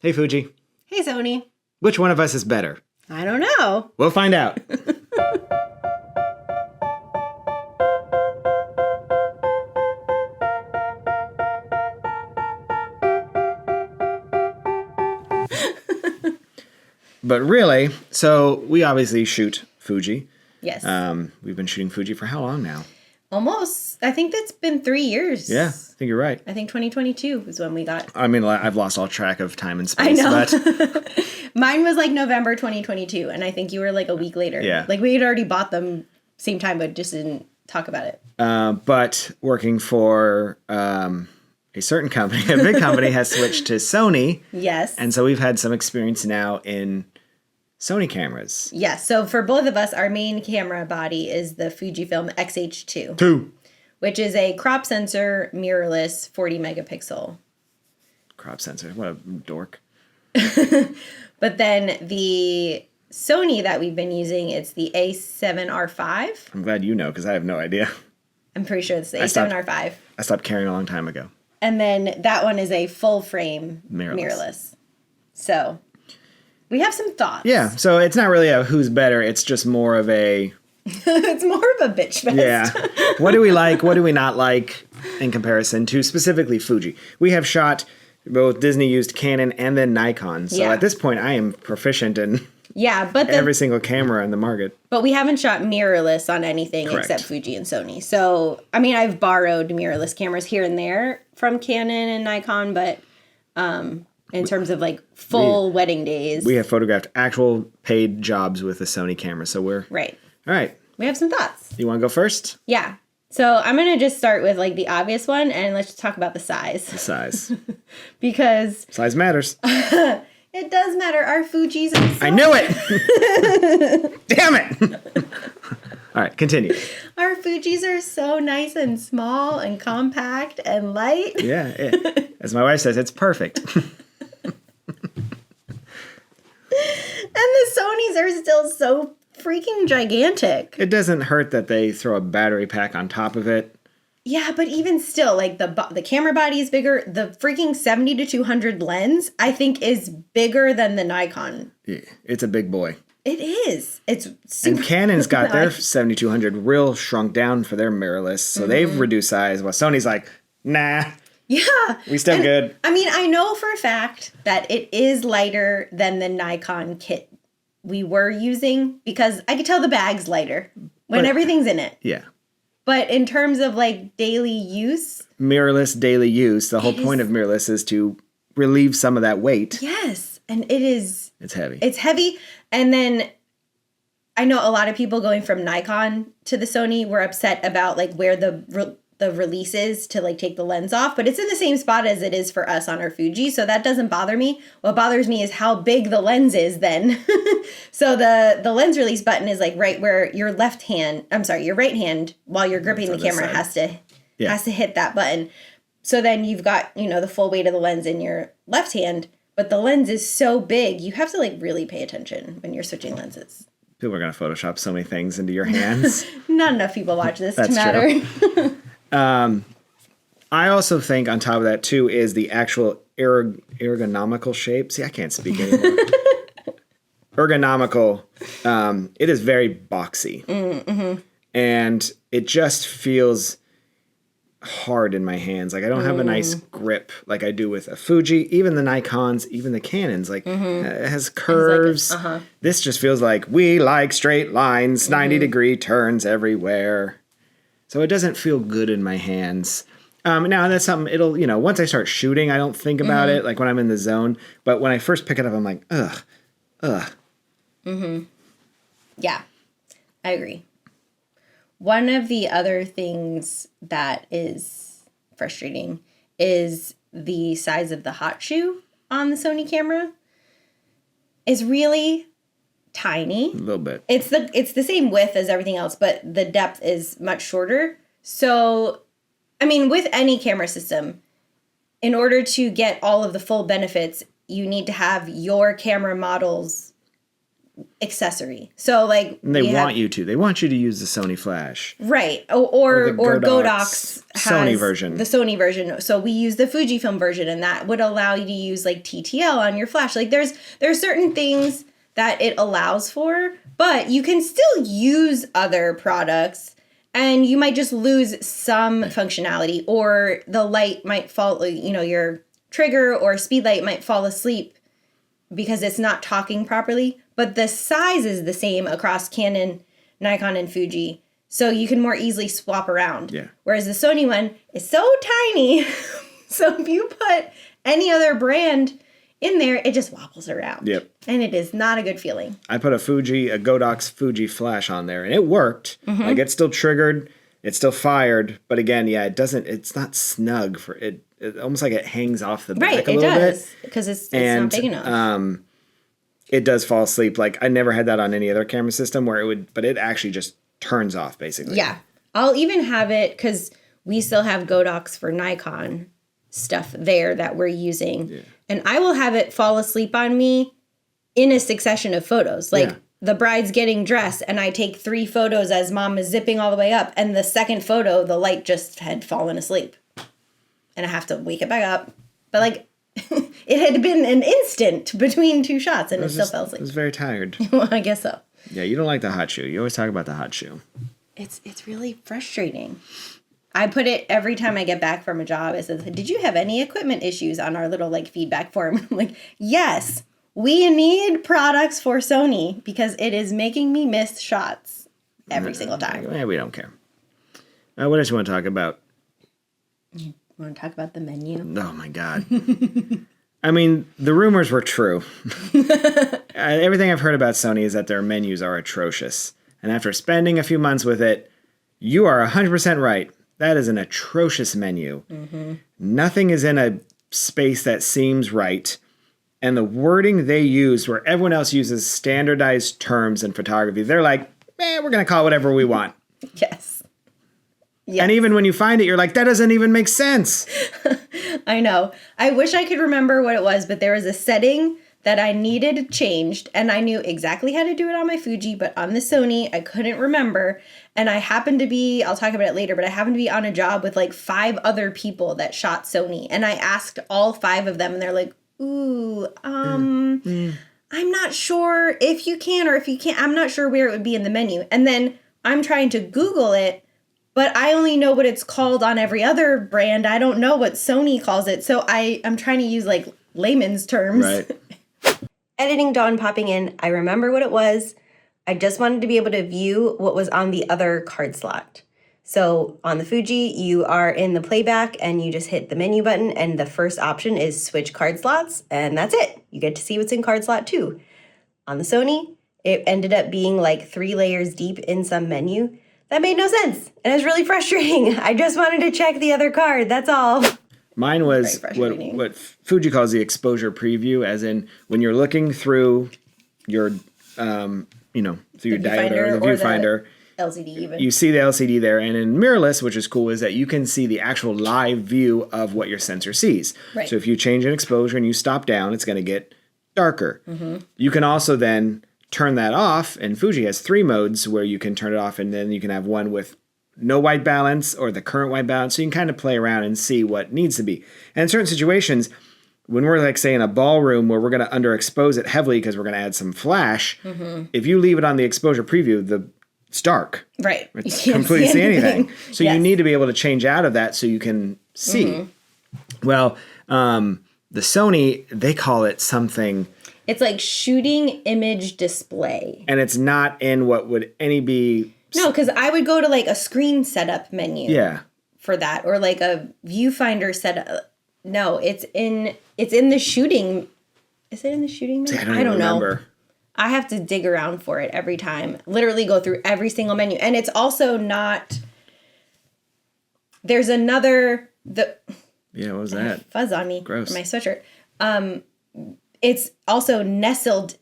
Hey, Fuji. Hey, Sony. Which one of us is better? I don't know. We'll find out. But really, so we obviously shoot Fuji. Yes. We've been shooting Fuji for how long now? Almost. I think that's been 3 years. Yeah, I think you're right. I think 2022 was when we got... I mean, I've lost all track of time and space. I know. But Mine was like November 2022, and I think you were like a week later. Yeah. Like we had already bought them same time, but just didn't talk about it. but working for a certain company, a big company, has switched to Sony. Yes. And so we've had some experience now in Sony cameras. Yes. So for both of us, our main camera body is the Fujifilm XH2. 2. Which is a crop sensor, mirrorless, 40 megapixel. Crop sensor. What a dork. But then the Sony that we've been using, it's the A7R5. I'm glad you know, because I have no idea. I'm pretty sure it's the A7R5. I stopped carrying a long time ago. And then that one is a full frame mirrorless. So we have some thoughts. Yeah, so it's not really a who's better. It's just more of a... It's more of a bitch fest. Yeah. What do we like? What do we not like in comparison to specifically Fuji? We have shot both Disney used Canon and then Nikon. So at this point, I am proficient in every single camera in the market. But we haven't shot mirrorless on anything except Fuji and Sony. So, I mean, I've borrowed mirrorless cameras here and there from Canon and Nikon, but in terms of like full wedding days. We have photographed actual paid jobs with a Sony camera. So we're... Right. All right. We have some thoughts. You want to go first? Yeah. So I'm going to just start with like the obvious one, and let's just talk about the size. The size. Because... Size matters. It does matter. Our Fujis are so... I knew it! Damn it! All right, continue. Our Fujis are so nice and small and compact and light. Yeah. As my wife says, it's perfect. And the Sonys are still so freaking gigantic. It doesn't hurt that they throw a battery pack on top of it. Yeah, but even still, like the camera body is bigger. The freaking 70 to 200 lens, I think, is bigger than the Nikon. Yeah, it's a big boy. It is. It's super and Canon's got their 7200 real shrunk down for their mirrorless, so they've reduced size. While Sony's like, nah. Yeah. We still good. I mean, I know for a fact that it is lighter than the Nikon kit we were using because I could tell the bag's lighter when everything's in it. Yeah. But in terms of like daily use. Mirrorless daily use, the whole point of mirrorless is to relieve some of that weight. Yes. And it is. It's heavy. It's heavy. And then I know a lot of people going from Nikon to the Sony were upset about like where the release is to like take the lens off, but it's in the same spot as it is for us on our Fuji, so that doesn't bother me. What bothers me is how big the lens is then. So the lens release button is like right where your right hand while you're gripping the camera has to hit that button. So then you've got, the full weight of the lens in your left hand, but the lens is so big, you have to like really pay attention when you're switching lenses. People are going to Photoshop so many things into your hands. Not enough people watch this to matter. True. I also think on top of that too is the actual ergonomical shape. See, I can't speak anymore. Ergonomical. It is very boxy. Mm-hmm. And it just feels hard in my hands. Like I don't have a nice grip like I do with a Fuji. Even the Nikons, even the Canons, like it has curves. This just feels like we like straight lines, 90-degree turns everywhere. So it doesn't feel good in my hands. Now, that's something it'll, once I start shooting, I don't think about it, like when I'm in the zone. But when I first pick it up, I'm like, ugh. Yeah, I agree. One of the other things that is frustrating is the size of the hot shoe on the Sony camera is really tiny. A little bit. It's the same width as everything else, but the depth is much shorter. So, I mean, with any camera system, in order to get all of the full benefits, you need to have your camera model's accessory. So like and they want you to. They want you to use the Sony flash. Right. Or Godox has Sony version. The Sony version. So we use the Fujifilm version, and that would allow you to use like TTL on your flash. Like there's certain things that it allows for, but you can still use other products and you might just lose some functionality, or the light might fall, you know, your trigger or speed light might fall asleep because it's not talking properly, but the size is the same across Canon, Nikon, and Fuji. So you can more easily swap around. Yeah. Whereas the Sony one is so tiny. So if you put any other brand in there, it just wobbles around. Yep. And it is not a good feeling. I put a Godox Fuji flash on there, and it worked. Mm-hmm. Like, it's still triggered, it's still fired, but again, yeah, it's not snug for it. It almost like it hangs off the back a little bit. Because it's not big enough. It does fall asleep. Like, I never had that on any other camera system where it would, but it actually just turns off, basically. Yeah. I'll even have it, because we still have Godox for Nikon stuff there that we're using. Yeah. And I will have it fall asleep on me in a succession of photos. Like, the bride's getting dressed, and I take 3 photos as mom is zipping all the way up, and the second photo, the light just had fallen asleep. And I have to wake it back up. But, like, it had been an instant between 2 shots, and it still fell asleep. I was very tired. Well, I guess so. Yeah, you don't like the hot shoe. You always talk about the hot shoe. It's really frustrating. I put it every time I get back from a job. It says, "Did you have any equipment issues?" on our little like feedback form. I'm like, yes, we need products for Sony because it is making me miss shots every single time. Yeah, we don't care. What else you want to talk about? You want to talk about the menu? Oh my God. I mean, the rumors were true. Everything I've heard about Sony is that their menus are atrocious. And after spending a few months with it, you are 100% right. That is an atrocious menu. Mm-hmm. Nothing is in a space that seems right. And the wording they use, where everyone else uses standardized terms in photography, they're like, we're going to call it whatever we want. Yes. And even when you find it, you're like, that doesn't even make sense. I know. I wish I could remember what it was, but there was a setting that I needed changed, and I knew exactly how to do it on my Fuji, but on the Sony, I couldn't remember. And I happened to be, I'll talk about it later, but I happened to be on a job with like 5 other people that shot Sony. And I asked all 5 of them, and they're like, I'm not sure if you can or if you can't. I'm not sure where it would be in the menu. And then I'm trying to Google it, but I only know what it's called on every other brand. I don't know what Sony calls it. So I'm trying to use like layman's terms. Right. Editing Dawn popping in. I remember what it was. I just wanted to be able to view what was on the other card slot. So on the Fuji, you are in the playback and you just hit the menu button, and the first option is switch card slots, and that's it. You get to see what's in card slot 2. On the Sony, it ended up being like 3 layers deep in some menu. That made no sense, and it was really frustrating. I just wanted to check the other card, that's all. Mine was what Fuji calls the exposure preview, as in when you're looking through your, through your diode or the viewfinder. LCD even. You see the LCD there, and in mirrorless, which is cool, is that you can see the actual live view of what your sensor sees. Right. So if you change an exposure and you stop down, it's going to get darker. Mm-hmm. You can also then turn that off, and Fuji has 3 modes where you can turn it off, and then you can have one with no white balance or the current white balance, so you can kind of play around and see what needs to be. And in certain situations, when we're like, say, in a ballroom where we're going to underexpose it heavily because we're going to add some flash, if you leave it on the exposure preview, it's dark. Right. It's completely see anything. So you need to be able to change out of that so you can see. Mm-hmm. Well, the Sony, they call it something. It's like shooting image display. And it's not in what would be. No, because I would go to like a screen setup menu. Yeah. For that, or like a viewfinder setup. No, it's in the shooting. Is it in the shooting menu? I don't remember. Know. I have to dig around for it every time. Literally go through every single menu. And it's also not. There's another. Yeah, what was that? Fuzz on me. Gross. My sweatshirt. It's also nestled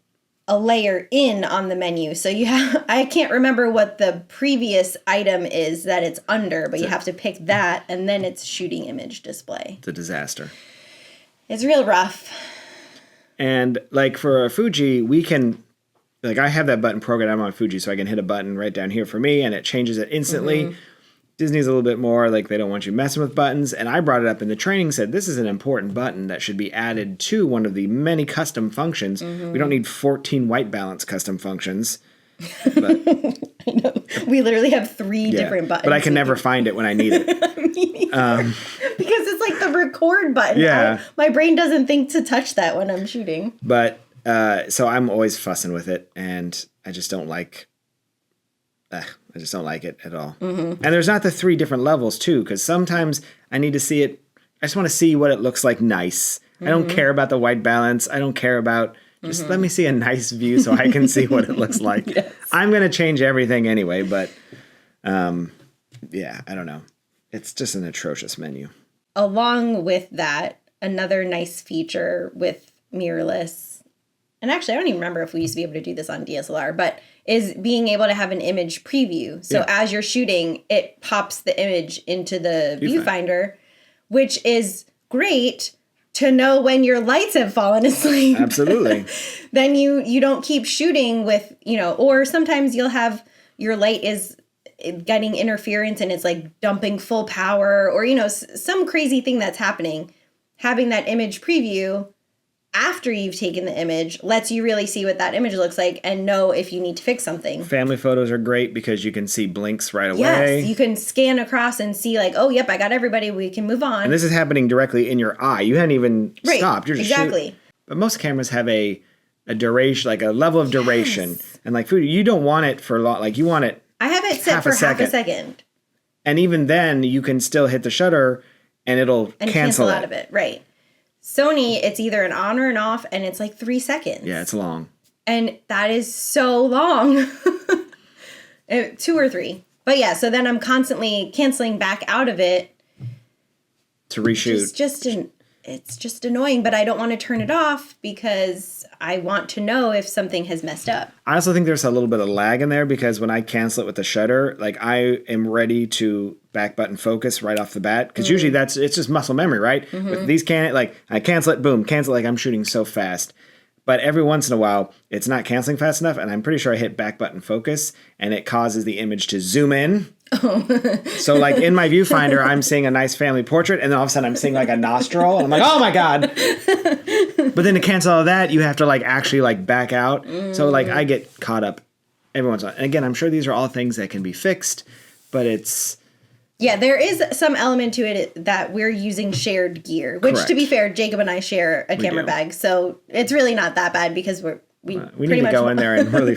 a layer in on the menu. So I can't remember what the previous item is that it's under, but you have to pick that, and then it's shooting image display. It's a disaster. It's real rough. And like for a Fuji, we can, like I have that button programmed on Fuji, so I can hit a button right down here for me and it changes it instantly. Disney's a little bit more like they don't want you messing with buttons. And I brought it up in the training, said this is an important button that should be added to one of the many custom functions. We don't need 14 white balance custom functions. But, I know. We literally have 3 different buttons. But I can never find it when I need it. Because it's like the record button. Yeah. My brain doesn't think to touch that when I'm shooting. But so I'm always fussing with it, and I just don't like it at all. And there's not the 3 different levels too, because sometimes I need to see it. I just want to see what it looks like nice. I don't care about the white balance. I don't care about just let me see a nice view so I can see what it looks like. Yes. I'm going to change everything anyway, but yeah, I don't know. It's just an atrocious menu. Along with that, another nice feature with mirrorless, and actually I don't even remember if we used to be able to do this on DSLR, but is being able to have an image preview. So as you're shooting, it pops the image into the viewfinder, which is great to know when your lights have fallen asleep. Absolutely. Then you don't keep shooting with, or sometimes you'll have your light is getting interference and it's like dumping full power or, some crazy thing that's happening. Having that image preview after you've taken the image lets you really see what that image looks like and know if you need to fix something. Family photos are great because you can see blinks right away. Yes, you can scan across and see like, oh, yep, I got everybody. We can move on. And this is happening directly in your eye. You hadn't even stopped. You're just shooting. But most cameras have a duration, like a level of duration. And like Fuji, you don't want it for long. Like you want it. I have it set for half a second. And even then, you can still hit the shutter and it'll cancel out of it. Right. Sony, it's either an on or an off, and it's like 3 seconds. Yeah, it's long. And that is so long. 2 or 3. But yeah, so then I'm constantly canceling back out of it. To reshoot. It's just annoying, but I don't want to turn it off because I want to know if something has messed up. I also think there's a little bit of lag in there because when I cancel it with the shutter, like I am ready to back button focus right off the bat. Because usually it's just muscle memory, right? With these I cancel it, boom, cancel, like I'm shooting so fast. But every once in a while, it's not canceling fast enough, and I'm pretty sure I hit back button focus, and it causes the image to zoom in. So like in my viewfinder, I'm seeing a nice family portrait, and then all of a sudden I'm seeing like a nostril, and I'm like, oh my God. But then to cancel all that, you have to like actually like back out. So like I get caught up every once in a while. And again, I'm sure these are all things that can be fixed, but it's... Yeah, there is some element to it that we're using shared gear, which to be fair, Jacob and I share a camera bag. So it's really not that bad because we need to go in there and really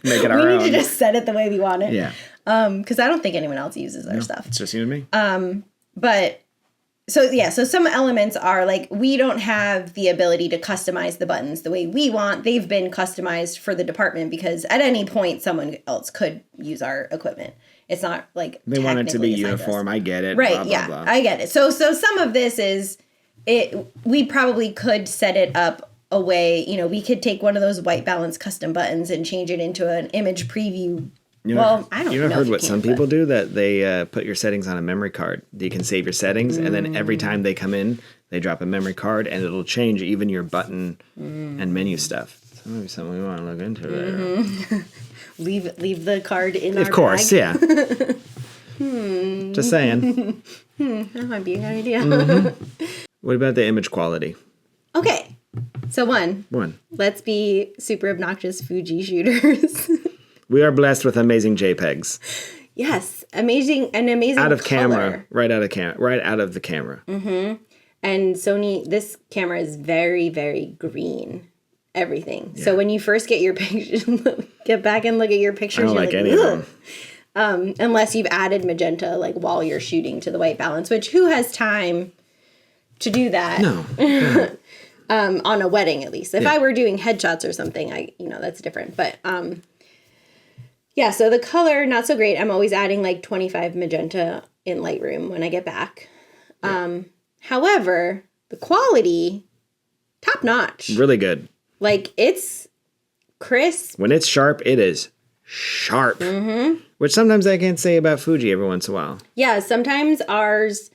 make it our own. We need to just set it the way we want it. Yeah. Because I don't think anyone else uses our stuff. It's just you and me. But so some elements are like we don't have the ability to customize the buttons the way we want. They've been customized for the department because at any point someone else could use our equipment. It's not like they want it to be uniform. I get it. Right. Blah, blah, yeah. blah. I get it. So some of this is it. We probably could set it up a way. We could take one of those white balance custom buttons and change it into an image preview. I don't know. You ever heard what some people do? That they put your settings on a memory card. You can save your settings, and then every time they come in, they drop a memory card, and it'll change even your button and menu stuff. So maybe something we want to look into there. Leave the card in our bag. Of course, yeah. Just saying. That might be a good idea. What about the image quality? Okay. So one. Let's be super obnoxious Fuji shooters. We are blessed with amazing JPEGs. Yes. Amazing out of color. Camera. Right out of the camera. And Sony, this camera is very, very green. Everything. Yeah. So when you first get your picture, get back and look at your pictures. I don't like any of them. Unless you've added magenta like while you're shooting to the white balance, which who has time to do that? No. On a wedding, at least. If I were doing headshots or something, that's different. But so the color not so great. I'm always adding like 25 magenta in Lightroom when I get back. Yeah. However, the quality, top notch. Really good. Like, it's crisp. When it's sharp, it is sharp. Which sometimes I can't say about Fuji every once in a while. Yeah, sometimes ours,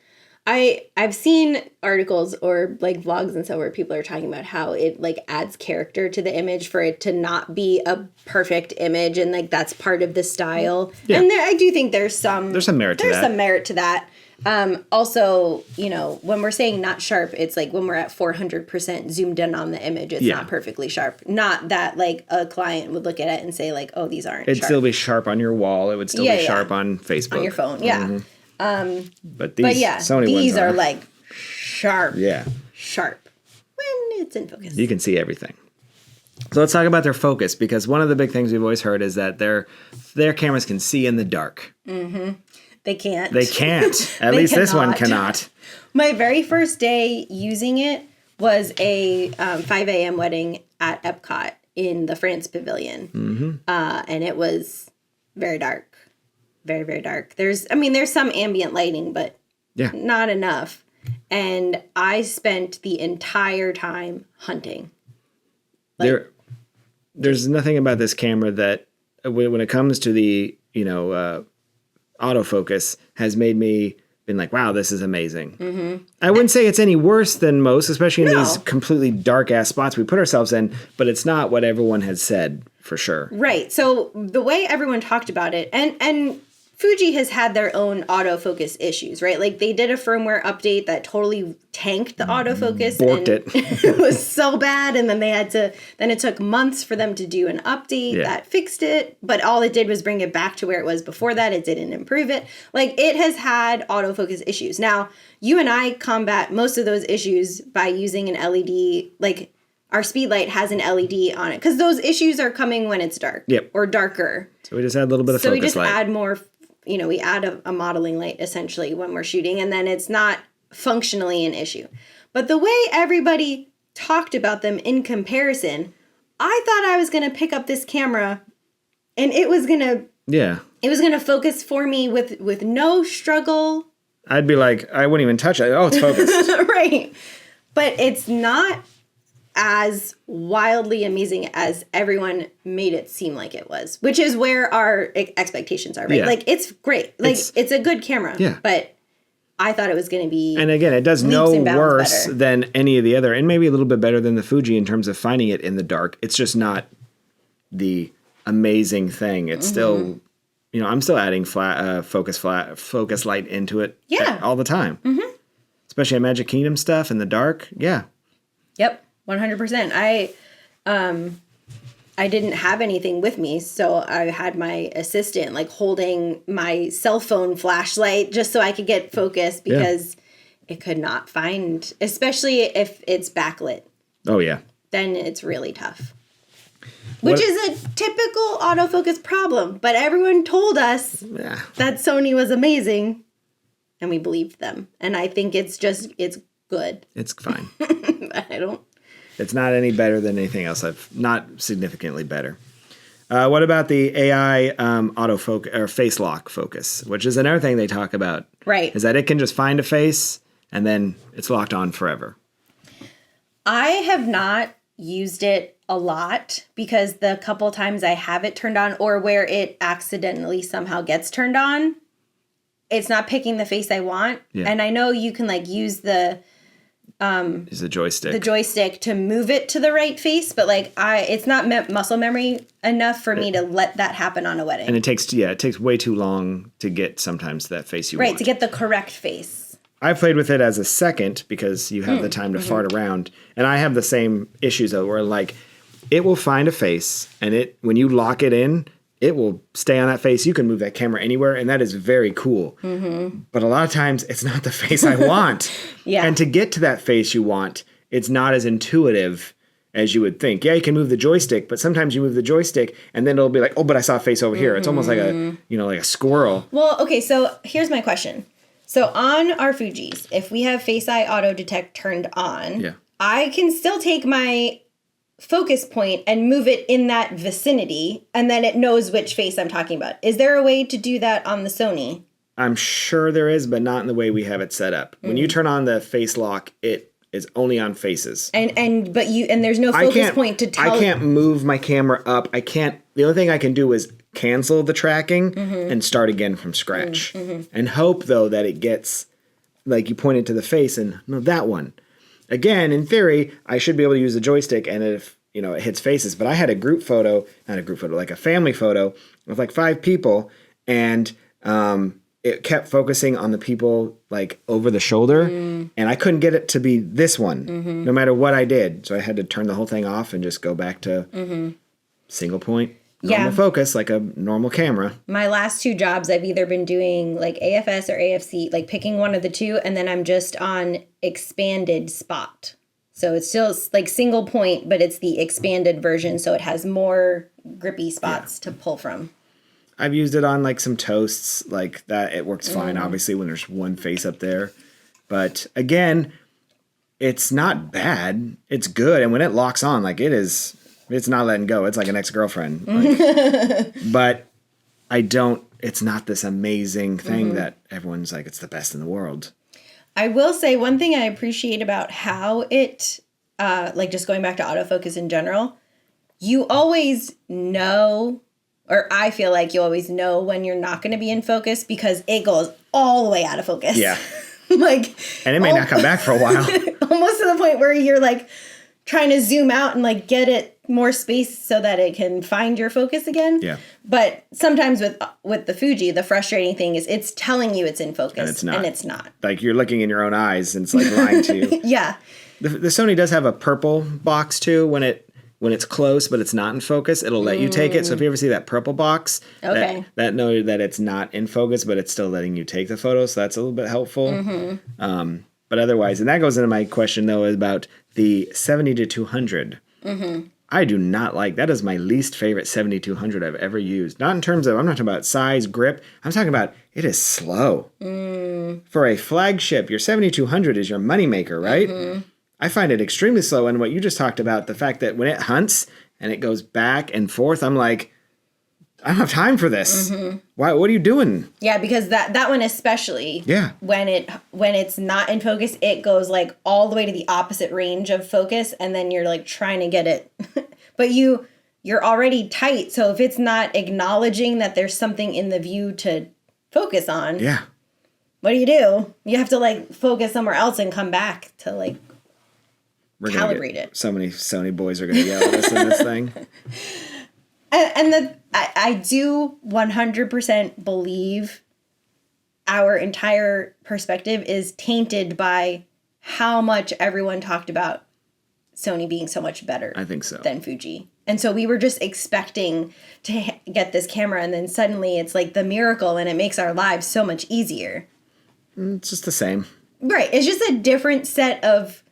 I've seen articles or like vlogs and so where people are talking about how it like adds character to the image for it to not be a perfect image, and like that's part of the style. Yeah. And I do think there's some merit to that. Also, you know, when we're saying not sharp, it's like when we're at 400% zoomed in on the image, it's not perfectly sharp. Not that like a client would look at it and say like, oh, these aren't It'd sharp. still be sharp on your wall. It would still be sharp on Facebook. On your phone, yeah. Mm-hmm. But Sony these ones are like sharp. Yeah. Sharp. When it's in focus. You can see everything. So let's talk about their focus, because one of the big things we've always heard is that their cameras can see in the dark. Mm-hmm. They can't. They can't. At least this one cannot. My very first day using it was a 5 a.m. wedding at Epcot in the France Pavilion. Mm-hmm. And it was very dark. Very, very dark. There's some ambient lighting, but not enough. And I spent the entire time hunting. There's nothing about this camera that, when it comes to the, autofocus, has made me been like, wow, this is amazing. Mm-hmm. I wouldn't say it's any worse than most, especially in these completely dark ass spots we put ourselves in, but it's not what everyone has said for sure. Right. So the way everyone talked about it, and Fuji has had their own autofocus issues, right? Like they did a firmware update that totally tanked the autofocus. Borked it. It was so bad. And then then it took months for them to do an update that fixed it. But all it did was bring it back to where it was before that. It didn't improve it. Like it has had autofocus issues. Now, you and I combat most of those issues by using an LED, like our speed light has an LED on it. Because those issues are coming when it's dark or darker. So we just add a little bit of focus light. So we just add more, we add a modeling light essentially when we're shooting, and then it's not functionally an issue. But the way everybody talked about them in comparison, I thought I was going to pick up this camera and it was going to focus for me with no struggle. I'd be like, I wouldn't even touch it. Oh, it's focused. Right. But it's not as wildly amazing as everyone made it seem like it was, which is where our expectations are, right? Yeah. Like, it's great. Like, it's a good camera. Yeah. But I thought it was going to be... And again, it does no worse than any of the other, and maybe a little bit better than the Fuji in terms of finding it in the dark. It's just not the amazing thing. It's still... I'm still adding focus light into it all the time. Mm-hmm. Especially at Magic Kingdom stuff in the dark. Yeah. Yep. 100%. I didn't have anything with me, so I had my assistant like holding my cell phone flashlight just so I could get focus because it could not find, especially if it's backlit. Oh yeah. Then it's really tough. Which is a typical autofocus problem, but everyone told us that Sony was amazing, and we believed them. And I think it's good. It's fine. But It's not any better than anything else. Not significantly better. What about the AI autofocus or face lock focus, which is another thing they talk about? Right. Is that it can just find a face and then it's locked on forever. I have not used it a lot because the couple times I have it turned on or where it accidentally somehow gets turned on, it's not picking the face I want. Yeah. And I know you can like use the joystick to move it to the right face, but like it's not muscle memory enough for me to let that happen on a wedding. And it takes way too long to get sometimes that face you want. Right, to get the correct face. I've played with it as a second because you have the time to fart around, and I have the same issues though, where like it will find a face, and when you lock it in, it will stay on that face. You can move that camera anywhere, and that is very cool. Mm-hmm. But a lot of times, it's not the face I want. Yeah. And to get to that face you want, it's not as intuitive as you would think. Yeah, you can move the joystick, but sometimes you move the joystick, and then it'll be like, oh, but I saw a face over here. It's almost like a squirrel. Well, okay, so here's my question. So on our Fujis, if we have Face Eye Auto Detect turned on, I can still take my focus point and move it in that vicinity, and then it knows which face I'm talking about. Is there a way to do that on the Sony? I'm sure there is, but not in the way we have it set up. When you turn on the face lock, it is only on faces. And there's no focus point to tell. I can't move my camera up. The only thing I can do is cancel the tracking and start again from scratch. And hope though that it gets like you point it to the face and no, that one. Again, in theory, I should be able to use the joystick, and if it hits faces. But I had a like a family photo of like 5 people, and it kept focusing on the people like over the shoulder, and I couldn't get it to be this one, no matter what I did. So I had to turn the whole thing off and just go back to single point, normal focus, like a normal camera. My last 2 jobs, I've either been doing like AFS or AFC, like picking one of the 2, and then I'm just on expanded spot. So it's still like single point, but it's the expanded version, so it has more grippy spots to pull from. I've used it on like some toasts like that. It works fine, obviously, when there's one face up there. But again, it's not bad. It's good. And when it locks on, like it's not letting go. It's like an ex-girlfriend. Like, but it's not this amazing thing that everyone's like, it's the best in the world. I will say one thing I appreciate about how it, like just going back to autofocus in general, you always know, or I feel like you always know when you're not going to be in focus because it goes all the way out of focus. Yeah. Like, and it may not come back for a while. Almost to the point where you're like trying to zoom out and like get it more space so that it can find your focus again. Yeah. But sometimes with the Fuji, the frustrating thing is it's telling you it's in focus. And it's not. Like you're looking in your own eyes and it's like lying to you. Yeah. The Sony does have a purple box too when it's close but it's not in focus. It'll let you take it. So if you ever see that purple box, that know that it's not in focus but it's still letting you take the photo. So that's a little bit helpful. But otherwise, and that goes into my question though about the 70-200. I do not like, that is my least favorite 70-200 I've ever used. Not in terms of, I'm not talking about size, grip. I'm talking about it is slow. For a flagship, your 70-200 is your moneymaker, right? I find it extremely slow. And what you just talked about, the fact that when it hunts and it goes back and forth, I'm like, I don't have time for this. Why? What are you doing? Yeah, because that one especially. Yeah. When it's not in focus, it goes like all the way to the opposite range of focus, and then you're like trying to get it, but you're already tight. So if it's not acknowledging that there's something in the view to focus on, what do? You have to like focus somewhere else and come back to like calibrate it. So many Sony boys are going to yell at us in this thing. And I do 100% believe our entire perspective is tainted by how much everyone talked about Sony being so much better. I think so. Than Fuji. And so we were just expecting to get this camera, and then suddenly it's like the miracle, and it makes our lives so much easier. It's just the same. Right. It's just a different set of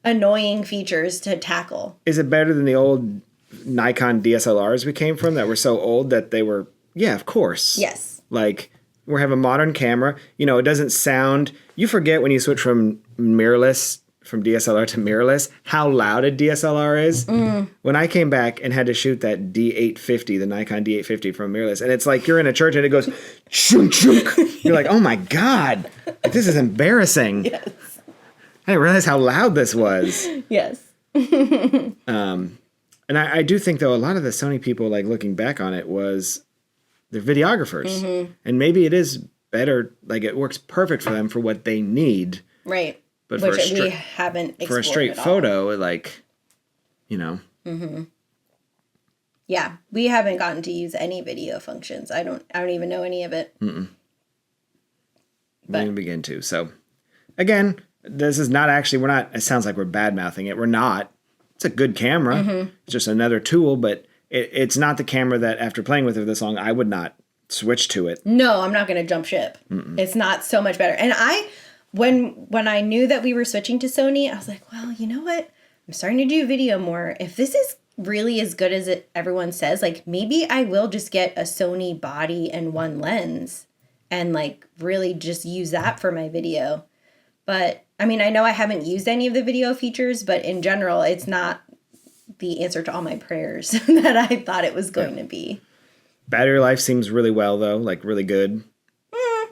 annoying features to tackle. Is it better than the old Nikon DSLRs we came from that were so old that they were, yeah, of course. Yes. Like, we have a modern camera. It doesn't sound, you forget when you switch from mirrorless, from DSLR to mirrorless, how loud a DSLR is. When I came back and had to shoot that D850, the Nikon D850 from mirrorless, and it's like you're in a church and it goes, shunk, shunk. You're like, oh my God, this is embarrassing. Yes. I didn't realize how loud this was. Yes. And I do think, though, a lot of the Sony people, like looking back on it, was they're videographers. And maybe it is better, like it works perfect for them for what they need. Right. But which we haven't explored for a straight photo, like, Yeah, we haven't gotten to use any video functions. I don't even know any of it. We didn't begin to. So, again, this is not actually, it sounds like we're bad-mouthing it. We're not. It's a good camera. It's just another tool, but it's not the camera that after playing with it this long, I would not switch to it. No, I'm not going to jump ship. It's not so much better. And when I knew that we were switching to Sony, I was like, well, you know what? I'm starting to do video more. If this is really as good as everyone says, like maybe I will just get a Sony body and one lens and like really just use that for my video. But I mean, I know I haven't used any of the video features, but in general, it's not the answer to all my prayers that I thought it was going to be. Battery life seems really well, though, like really good.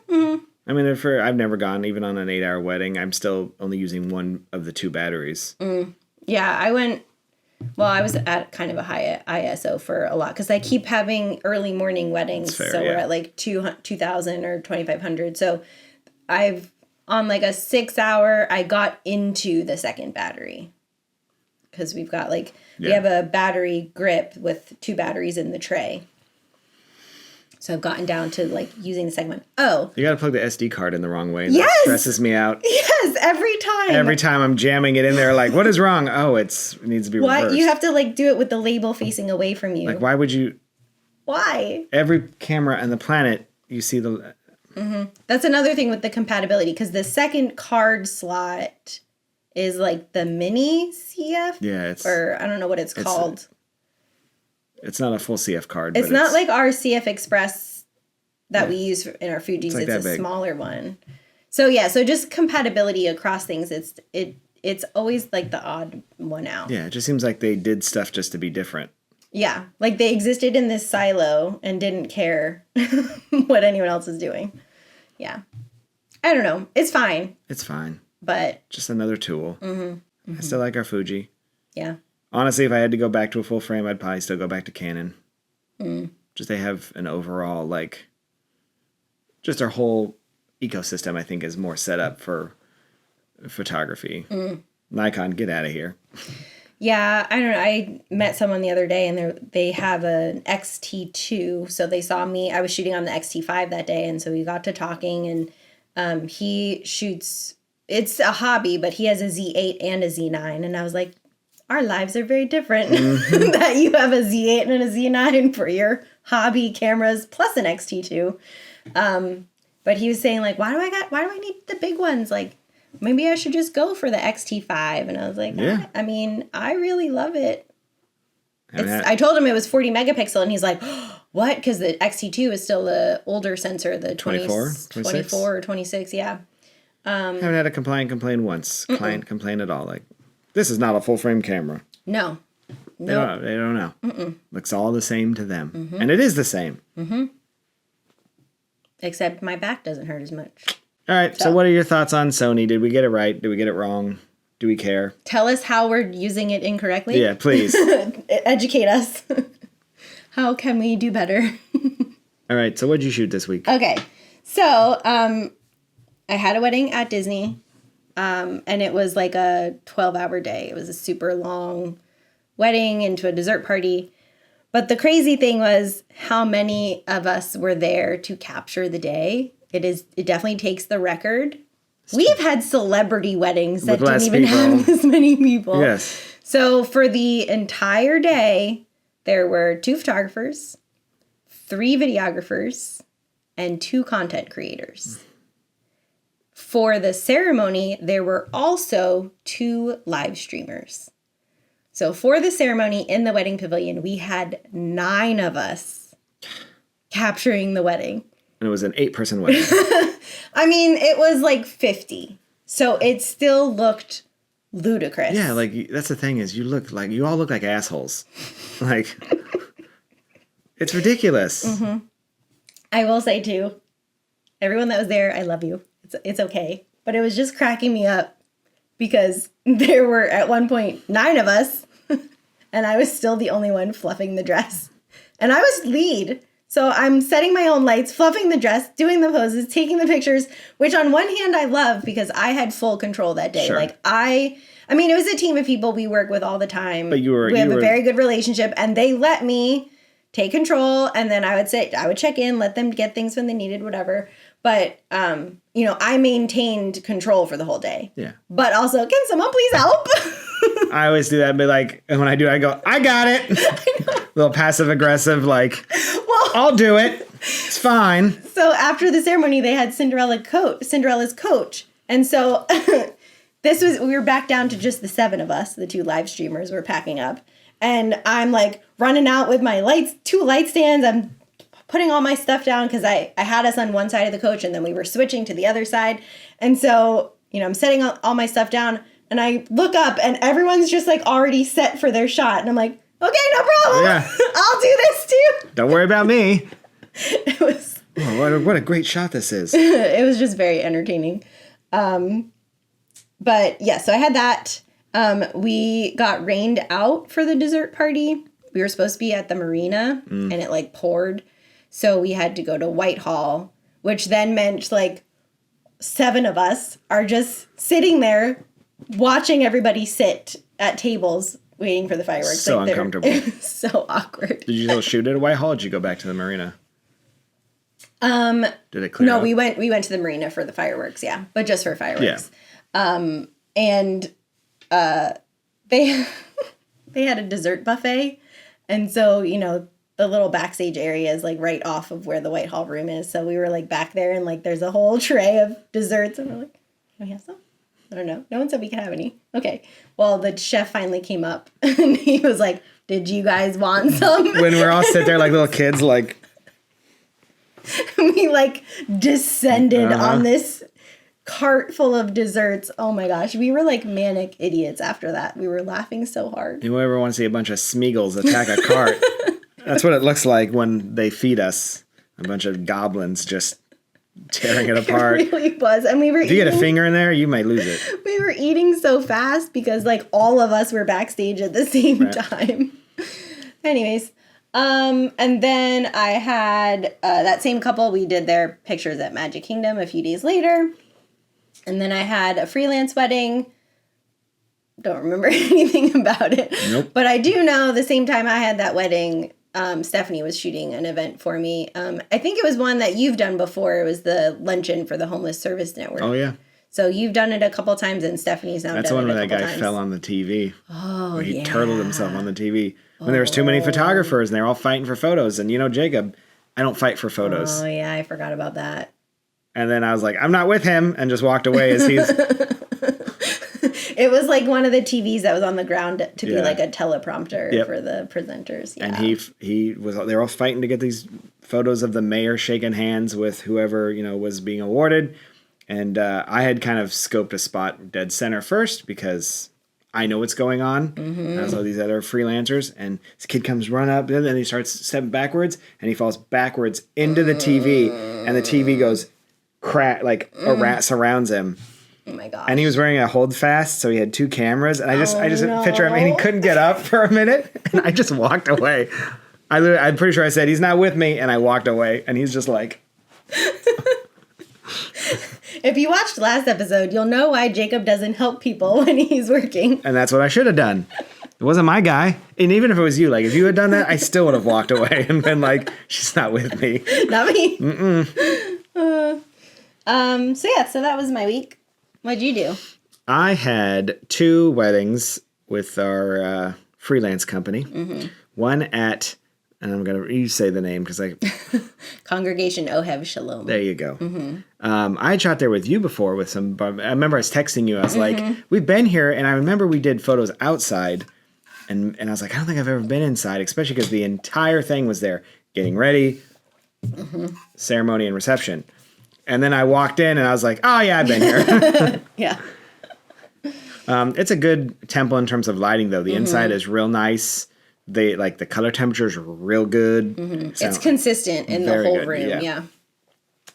I mean, I've never gone even on an 8-hour wedding. I'm still only using one of the 2 batteries. Yeah, I was at kind of a high ISO for a lot because I keep having early morning weddings. Fair, so we're at like 2,000 or 2,500. So I've on like a 6-hour, I got into the second battery. Because we've got like, we have a battery grip with 2 batteries in the tray. So I've gotten down to like using the second one. Oh. You got to plug the SD card in the wrong way. Yes! That stresses me out. Yes, every time. Every time I'm jamming it in there, like, what is wrong? Oh, it needs to be reversed. What? You have to like do it with the label facing away from you. Like, why would you? Why? Every camera on the planet, you see the... That's another thing with the compatibility, because the second card slot is like the mini CF. Yeah, it's... Or I don't know what it's called. It's not a full CF card. It's not like our CF Express that we use in our Fujis. Like it's a smaller one. So yeah, so just compatibility across things. It's always like the odd one out. Yeah, it just seems like they did stuff just to be different. Yeah, like they existed in this silo and didn't care what anyone else is doing. Yeah. I don't know. It's fine. It's fine. But... just another tool. I still like our Fuji. Yeah. Honestly, if I had to go back to a full frame, I'd probably still go back to Canon. Just they have an overall, like... just our whole ecosystem, I think, is more set up for photography. Nikon, get out of here. Yeah, I don't know. I met someone the other day, and they have an XT2. So they saw me. I was shooting on the XT5 that day, and so we got to talking. And he shoots. It's a hobby, but he has a Z8 and a Z9. And I was like, our lives are very different. That you have a Z8 and a Z9 for your hobby cameras plus an XT2. But he was saying like, why do I need the big ones? Like, maybe I should just go for the XT5. And I was like, yeah. I mean, I really love it. I told him it was 40 megapixel, and he's like, what? Because the XT2 is still the older sensor, the 24 or 26, yeah. Haven't had a client complain once. Client complain at all. Like, this is not a full frame camera. No. They don't know. Looks all the same to them. And it is the same. Except my back doesn't hurt as much. All right, so what are your thoughts on Sony? Did we get it right? Did we get it wrong? Do we care? Tell us how we're using it incorrectly. Yeah, please. Educate us. How can we do better? All right, so what'd you shoot this week? Okay, so I had a wedding at Disney, and it was like a 12-hour day. It was a super long wedding into a dessert party. But the crazy thing was how many of us were there to capture the day. It definitely takes the record. We've had celebrity weddings that didn't even have this many people. Yes. So for the entire day, there were 2 photographers, 3 videographers, and 2 content creators. For the ceremony, there were also 2 live streamers. So for the ceremony in the wedding pavilion, we had 9 of us capturing the wedding. And it was an 8-person wedding. I mean, it was like 50. So it still looked ludicrous. Yeah, like, that's the thing is you all look like assholes. Like, it's ridiculous. I will say, too, everyone that was there, I love you. It's okay. But it was just cracking me up because there were, at one point, 9 of us, and I was still the only one fluffing the dress. And I was lead. So I'm setting my own lights, fluffing the dress, doing the poses, taking the pictures, which on one hand I love because I had full control that day. Sure. Like I mean, it was a team of people we work with all the time. But we have a very good relationship, and they let me take control. And then I would check in, let them get things when they needed, whatever. But, I maintained control for the whole day. Yeah. But also, can someone please help? I always do that, but like, and when I do, I go, I got it. A little passive aggressive, like, well, I'll do it. It's fine. So after the ceremony, they had Cinderella's coach. And so we were back down to just the 7 of us. The 2 live streamers were packing up. And I'm like running out with my lights, 2 light stands. I'm putting all my stuff down because I had us on one side of the coach, and then we were switching to the other side. And so, I'm setting all my stuff down, and I look up and everyone's just like already set for their shot. And I'm like, okay, no problem. Yeah. I'll do this too. Don't worry about me. It was... Oh, what a great shot this is. It was just very entertaining. But yeah, so I had that. We got rained out for the dessert party. We were supposed to be at the marina and it like poured. So we had to go to Whitehall, which then meant like 7 of us are just sitting there watching everybody sit at tables waiting for the fireworks. So uncomfortable. It was so awkward. Did you still shoot at Whitehall or did you go back to the marina? Did it clear No, up? we went to the marina for the fireworks, yeah. But just for fireworks. Yeah. And they they had a dessert buffet. And so, you know, the little backstage area is like right off of where the Whitehall room is. So we were like back there and like there's a whole tray of desserts and we're like, can we have some? I don't know. No one said we could have any. Okay. Well, the chef finally came up and he was like, did you guys want some? When we're all sit there like little kids, like... We like descended on this cart full of desserts. Oh my gosh. We were like manic idiots after that. We were laughing so hard. You ever want to see a bunch of Smeagol's attack a cart? That's what it looks like when they feed us. A bunch of goblins just tearing it apart. It really was. And we were If you get a finger in there, you might lose it. We were eating so fast because like all of us were backstage at the same time. Anyways, and then I had that same couple, we did their pictures at Magic Kingdom a few days later. And then I had a freelance wedding. Don't remember anything about it. Nope. But I do know the same time I had that wedding, Stephanie was shooting an event for me. I think it was one that you've done before. It was the luncheon for the Homeless Service Network. Oh, yeah. So you've done it a couple times, and Stephanie's now That's done the it one a where that couple guy times. fell on the TV. Oh, where he yeah. turtled himself on the TV. When there was too many photographers and they're all fighting for photos. And you know, Jacob, I don't fight for photos. Oh, yeah, I forgot about that. And then I was like, I'm not with him, and just walked away as he's... It was like one of the TVs that was on the ground to be Yeah. like a teleprompter Yep. for the presenters. Yeah. And he was, they were all fighting to get these photos of the mayor shaking hands with whoever, you know, was being awarded. And I had kind of scoped a spot dead center first because I know what's going on. As all these other freelancers. And this kid comes run up, and then he starts stepping backwards, and he falls backwards into the TV, and the TV goes crack, like a rat surrounds him. Oh my gosh. And he was wearing a holdfast, so he had 2 cameras, and I just picture him, and he couldn't get up for a minute, and I just walked away. I'm pretty sure I said, he's not with me, and I walked away, and he's just like... If you watched last episode, you'll know why Jacob doesn't help people when he's working. And that's what I should have done. It wasn't my guy. And even if it was you, like, if you had done that, I still would have walked away and been like, she's not with me. Not me. So that was my week. What'd you do? I had 2 weddings with our freelance company. One at, and I'm going to, you say the name because I... Congregation Ohev Shalom. There you go. I had shot there with you before with some, I remember I was texting you. I was like, we've been here, and I remember we did photos outside, and I was like, I don't think I've ever been inside, especially because the entire thing was there, getting ready, ceremony and reception. And then I walked in, and I was like, oh yeah, I've been here. Yeah. It's a good temple in terms of lighting, though. The inside is real nice. They like the color temperature is real good. It's consistent in the whole room. Yeah.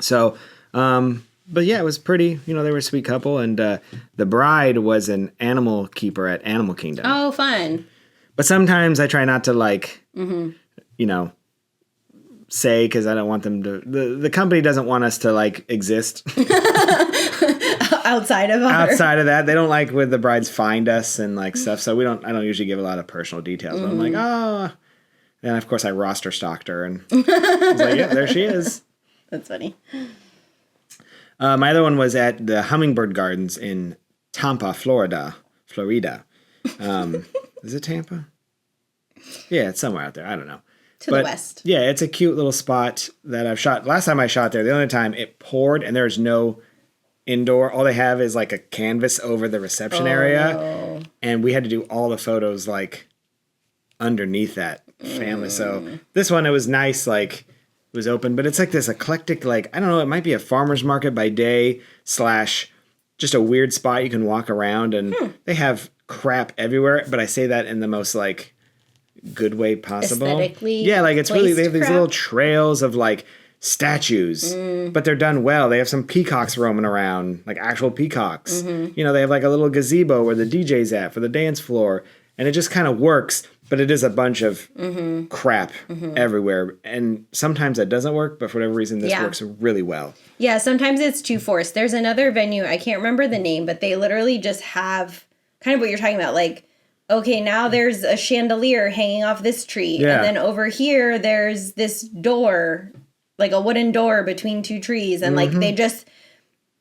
So, but yeah, it was pretty, you know, they were a sweet couple, and the bride was an animal keeper at Animal Kingdom. Oh, fun. But sometimes I try not to like, you know, say, because I don't want them to, the company doesn't want us to like exist. Outside of that, they don't like when the brides find us and like stuff. So I don't usually give a lot of personal details. But I'm like, oh, and of course I roster stalked her, and I was like, yeah, there she is. That's funny. My other one was at the Hummingbird Gardens in Tampa, Florida. Is it Tampa? Yeah, it's somewhere out there. I don't know. To the west. Yeah, it's a cute little spot that I've shot. Last time I shot there, the only time it poured and there's no indoor. All they have is like a canvas over the reception area. And we had to do all the photos like underneath that family. So this one, it was nice, like it was open, but it's like this eclectic, like, I don't know, it might be a farmer's market by day / just a weird spot you can walk around, and they have crap everywhere. But I say that in the most like good way possible. Aesthetically, yeah, like it's really, they have these crap. little trails of like statues, but they're done well. They have some peacocks roaming around, like actual peacocks. You know, they have like a little gazebo where the DJ's at for the dance floor, and it just kind of works. But it is a bunch of crap everywhere. And sometimes that doesn't work, but for whatever reason, this works really well. Yeah, sometimes it's too forced. There's another venue, I can't remember the name, but they literally just have kind of what you're talking about. Like, okay, now there's a chandelier hanging off this tree. Yeah. And then over here, there's this door, like a wooden door between two trees. And like, they just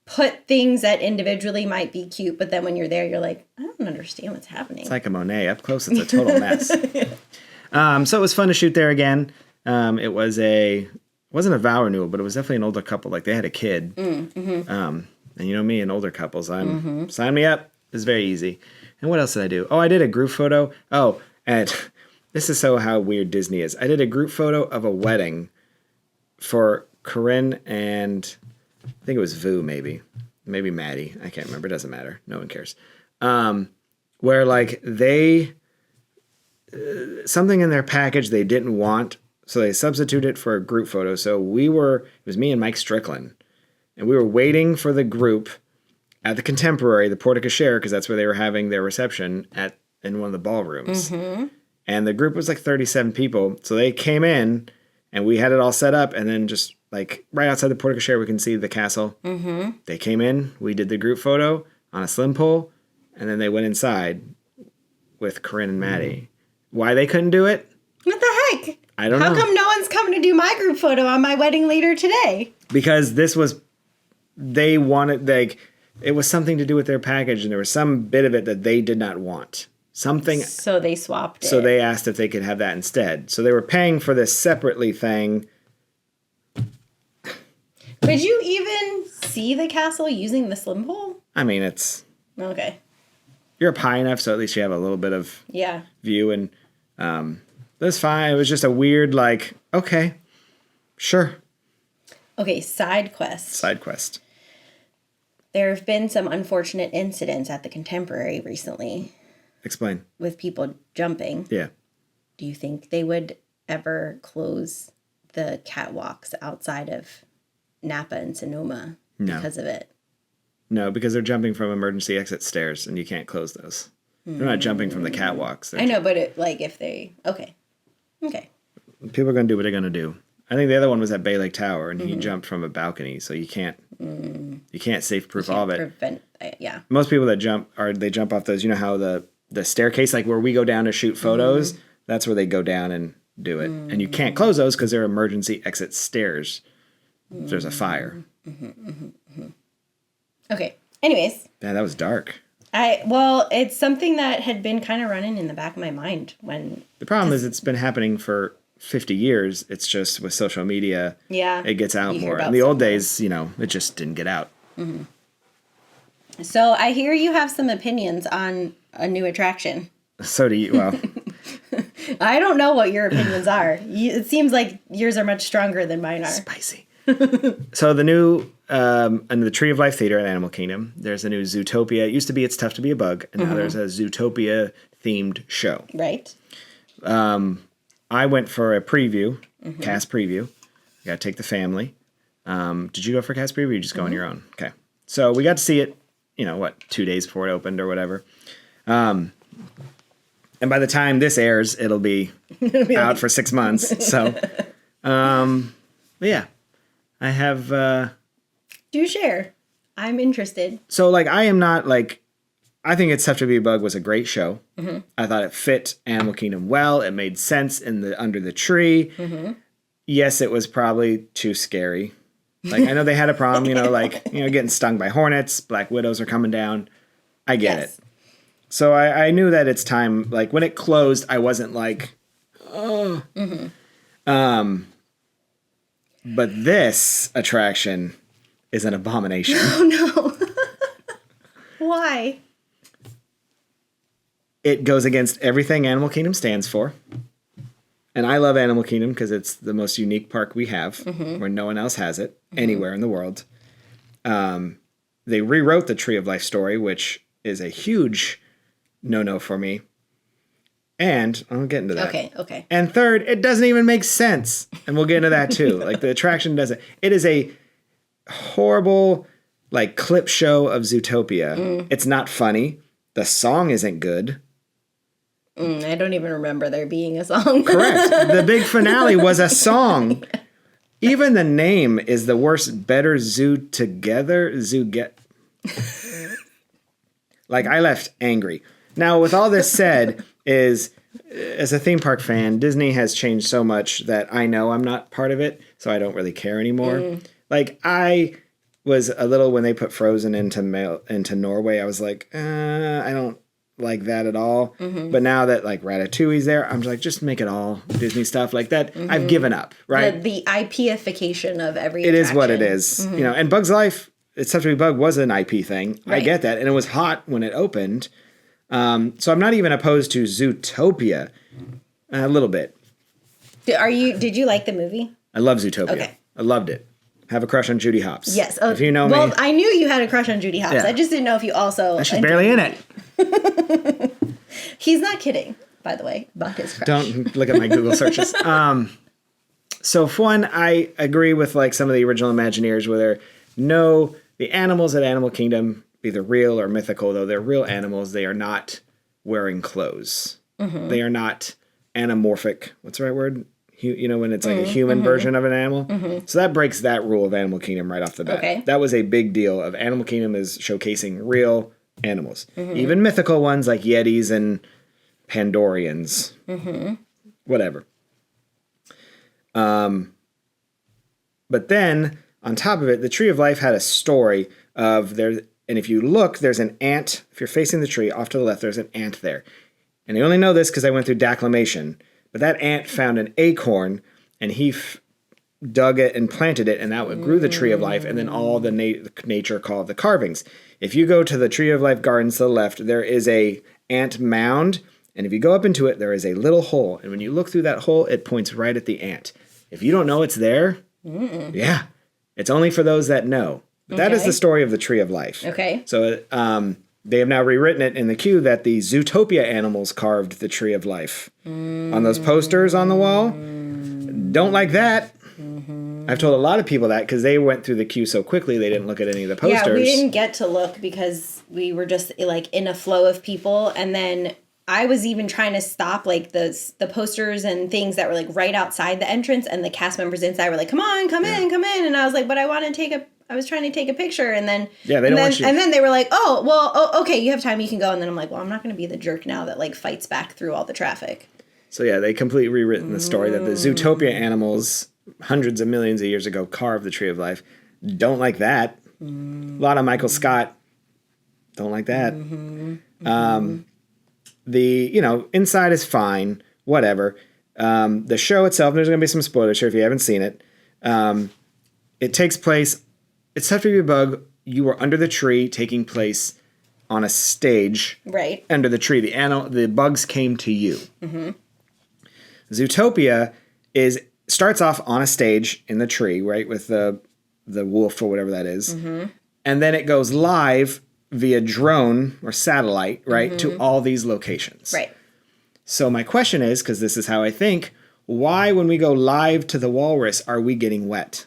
put things that individually might be cute, but then when you're there, you're like, I don't understand what's happening. It's like a Monet. Up close, it's a total mess. So it was fun to shoot there again. It wasn't a vow renewal, but it was definitely an older couple. Like they had a kid. And you know me and older couples, sign me up. It's very easy. And what else did I do? Oh, I did a group photo. Oh, and this is how weird Disney is. I did a group photo of a wedding for Corinne and I think it was Vu, maybe Maddie. I can't remember. It doesn't matter. No one cares. Where like they, something in their package they didn't want, so they substituted it for a group photo. So it was me and Mike Strickland, and we were waiting for the group at the Contemporary, the Porte Cochere, because that's where they were having their reception in one of the ballrooms. And the group was like 37 people. So they came in, and we had it all set up, and then just like right outside the Porte Cochere, we can see the castle. They came in, we did the group photo on a slim pole, and then they went inside with Corinne and Maddie. Why they couldn't do it? What the heck? I don't know. How come no one's coming to do my group photo on my wedding later today? Because they wanted, like, it was something to do with their package, and there was some bit of it that they did not want. Something. So they swapped it. So they asked if they could have that instead. So they were paying for this separately thing. Could you even see the castle using the slim pole? I mean, it's... Okay. You're up high enough, so at least you have a little bit of view. And that's fine. It was just a weird, like, okay, sure. Okay, side quest. Side quest. There have been some unfortunate incidents at the Contemporary recently. Explain. With people jumping. Yeah. Do you think they would ever close the catwalks outside of Napa and Sonoma because of it? No, because they're jumping from emergency exit stairs, and you can't close those. They're not jumping from the catwalks. I know, but if they... Okay. People are going to do what they're going to do. I think the other one was at Bay Lake Tower, and he jumped from a balcony, so you can't safe-proof all of it. Most people that jump, they jump off those, you know how the staircase, like where we go down to shoot photos, that's where they go down and do it. And you can't close those because they're emergency exit stairs if there's a fire. Okay. Anyways. Yeah, that was dark. It's something that had been kind of running in the back of my mind when... The problem is it's been happening for 50 years. It's just with social media, it gets out more. In the old days, it just didn't get out. So I hear you have some opinions on a new attraction. So do you. Well, I don't know what your opinions are. It seems like yours are much stronger than mine are. Spicy. So the new, under the Tree of Life Theater at Animal Kingdom, there's a new Zootopia. It used to be It's Tough to Be a Bug, and now there's a Zootopia-themed show. Right. I went for a preview, cast preview. You got to take the family. Did you go for cast preview, or you just go on your own? Okay. So we got to see it, 2 days before it opened or whatever. And by the time this airs, it'll be out for 6 months. So, yeah. I have... Do share. I'm interested. So, I am not, I think It's Tough to Be a Bug was a great show. I thought it fit Animal Kingdom well. It made sense under the tree. Yes, it was probably too scary. I know they had a problem, getting stung by hornets. Black widows are coming down. I get it. So I knew that it's time. When it closed, I wasn't oh. But this attraction is an abomination. Oh, no. Why? It goes against everything Animal Kingdom stands for. And I love Animal Kingdom because it's the most unique park we have, where no one else has it anywhere in the world. They rewrote the Tree of Life story, which is a huge no-no for me. And I'll get into that. Okay. And third, it doesn't even make sense. And we'll get into that too. The attraction doesn't. It is a horrible, clip show of Zootopia. It's not funny. The song isn't good. I don't even remember there being a song. Correct. The big finale was a song. Even the name is the worst. Better Zoo Together. Like, I left angry. Now, with all this said, is as a theme park fan, Disney has changed so much that I know I'm not part of it, so I don't really care anymore. Like, I was a little, when they put Frozen into Norway, I was like, I don't like that at all. But now that, like, Ratatouille's there, I'm like, just make it all Disney stuff like that. I've given up, right? The IP-ification of every It is what it is. You know, and Bug's Life, It's Tough to Be Bug was an IP thing. Right. I get that. And it was hot when it opened. So I'm not even opposed to Zootopia. A little bit. Did you like the movie? I love Zootopia. Okay. I loved it. Have a crush on Judy Hopps. Yes. If you know me. Well, I knew you had a crush on Judy Hopps. Yeah. I just didn't know if you also... She's barely in it. He's not kidding, by the way, about his crush. Don't look at my Google searches. So for one, I agree with like some of the original Imagineers where the animals at Animal Kingdom, either real or mythical, though they're real animals, they are not wearing clothes. They are not anamorphic. What's the right word? You know, when it's like a human version of an animal. So that breaks that rule of Animal Kingdom right off the bat. Okay. That was a big deal of Animal Kingdom is showcasing real animals. Even mythical ones like Yetis and Pandorians. Whatever. But then, on top of it, the Tree of Life had a story of there, and if you look, there's an ant. If you're facing the tree, off to the left, there's an ant there. And I only know this because I went through declamation. But that ant found an acorn, and he dug it and planted it, and that grew the Tree of Life, and then all the nature called the carvings. If you go to the Tree of Life Gardens to the left, there is a ant mound, and if you go up into it, there is a little hole. And when you look through that hole, it points right at the ant. If you don't know it's there, yeah, it's only for those that know. But that is the story of the Tree of Life. Okay. So they have now rewritten it in the queue that the Zootopia animals carved the Tree of Life on those posters on the wall. Don't like that. I've told a lot of people that because they went through the queue so quickly they didn't look at any of the posters. Yeah, we didn't get to look because we were just like in a flow of people, and then I was even trying to stop like the posters and things that were like right outside the entrance, and the cast members inside were like, "Come on, come in," and I was like, "But I want to I was trying to take a picture," and then they don't want you. And then they were like, "Oh, well, okay, you have time, you can go." And then I'm like, "Well, I'm not going to be the jerk now that like fights back through all the traffic." So yeah, they completely rewritten the story that the Zootopia animals hundreds of millions of years ago carved the Tree of Life. Don't like that. A lot of Michael Scott. Don't like that. The inside is fine. Whatever. The show itself, there's going to be some spoilers here if you haven't seen it. It takes place. It's Tough to Be a Bug. You were under the tree, taking place on a stage. Right. Under the tree. The bugs came to you. Zootopia starts off on a stage in the tree, right, with the wolf or whatever that is. And then it goes live via drone or satellite, right, to all these locations. Right. So my question is, because this is how I think, why when we go live to the walrus are we getting wet?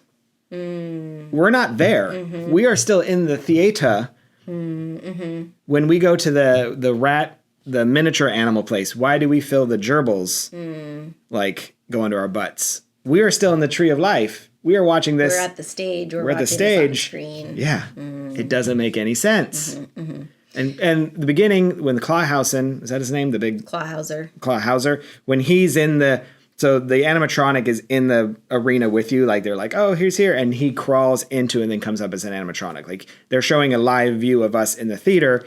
We're not there. We are still in the theater. When we go to the miniature animal place, why do we feel the gerbils go under our butts? We are still in the Tree of Life. We are watching this. We're at the stage. We're at the stage. Screen. Yeah. It doesn't make any sense. And the beginning, when the Clawhausen, is that his name? The big... Clawhauser. When he's in the... So the animatronic is in the arena with you. Like, they're like, oh, he's here. And he crawls into and then comes up as an animatronic. Like, they're showing a live view of us in the theater.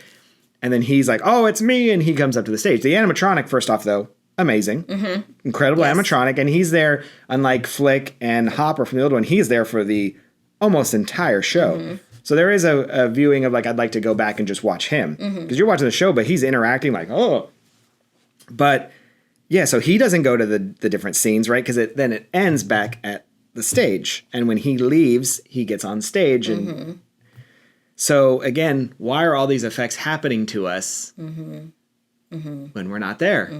And then he's like, oh, it's me. And he comes up to the stage. The animatronic, first off, though, amazing. Incredible animatronic. And he's there, unlike Flick and Hopper from the old one, he's there for the almost entire show. So there is a viewing of, like, I'd like to go back and just watch him. Because you're watching the show, but he's interacting like, oh. But... yeah, so he doesn't go to the different scenes, right? Because then it ends back at the stage. And when he leaves, he gets on stage. And so, again, why are all these effects happening to us when we're not there?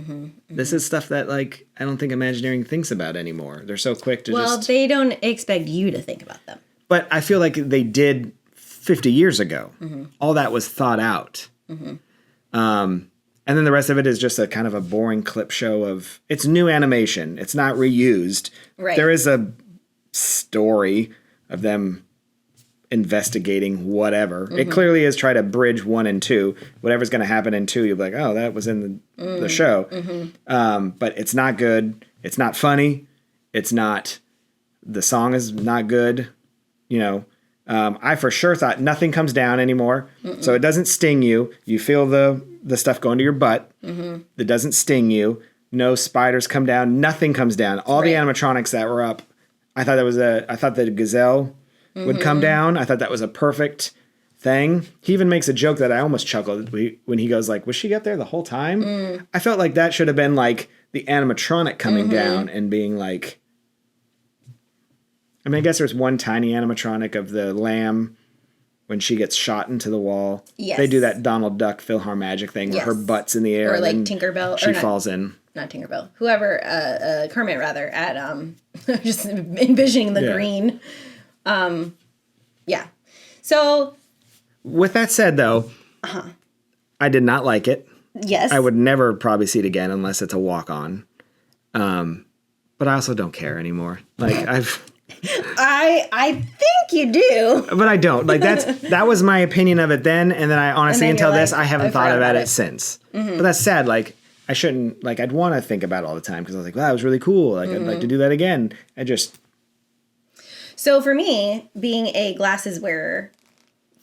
This is stuff that, like, I don't think Imagineering thinks about anymore. They're so quick to Well, they don't expect you to think about them. But I feel like they did 50 years ago. All that was thought out. And then the rest of it is just a kind of a boring clip show of, it's new animation. It's not reused. Right. There is a story of them investigating whatever. It clearly is try to bridge 1 and 2. Whatever's going to happen in 2, you'll be like, oh, that was in the show. But it's not good. It's not funny. It's not, the song is not good. You know, I for sure thought nothing comes down anymore. So it doesn't sting you. You feel the stuff going to your butt. It doesn't sting you. No spiders come down. Nothing comes down. All the animatronics that were up, I thought the gazelle would come down. I thought that was a perfect thing. He even makes a joke that I almost chuckled when he goes like, was she up there the whole time? I felt like that should have been like the animatronic coming down and being like, I mean, I guess there's one tiny animatronic of the lamb when she gets shot into the wall. Yes. They do that Donald Duck Philharmagic thing where her butt's in the air. Or like Tinkerbell. She falls in. Not Tinkerbell. Whoever, Kermit rather, at, just envisioning the green. Yeah. So. With that said, though, I did not like it. Yes. I would never probably see it again unless it's a walk-on. But I also don't care anymore. Like, I think you do. But I don't. Like, that was my opinion of it then, and then I honestly, until this, I haven't thought about it since. But that's sad. Like, I shouldn't, like, I'd want to think about it all the time because I was like, wow, that was really cool. Like, I'd like to do that again. So for me, being a glasses wearer,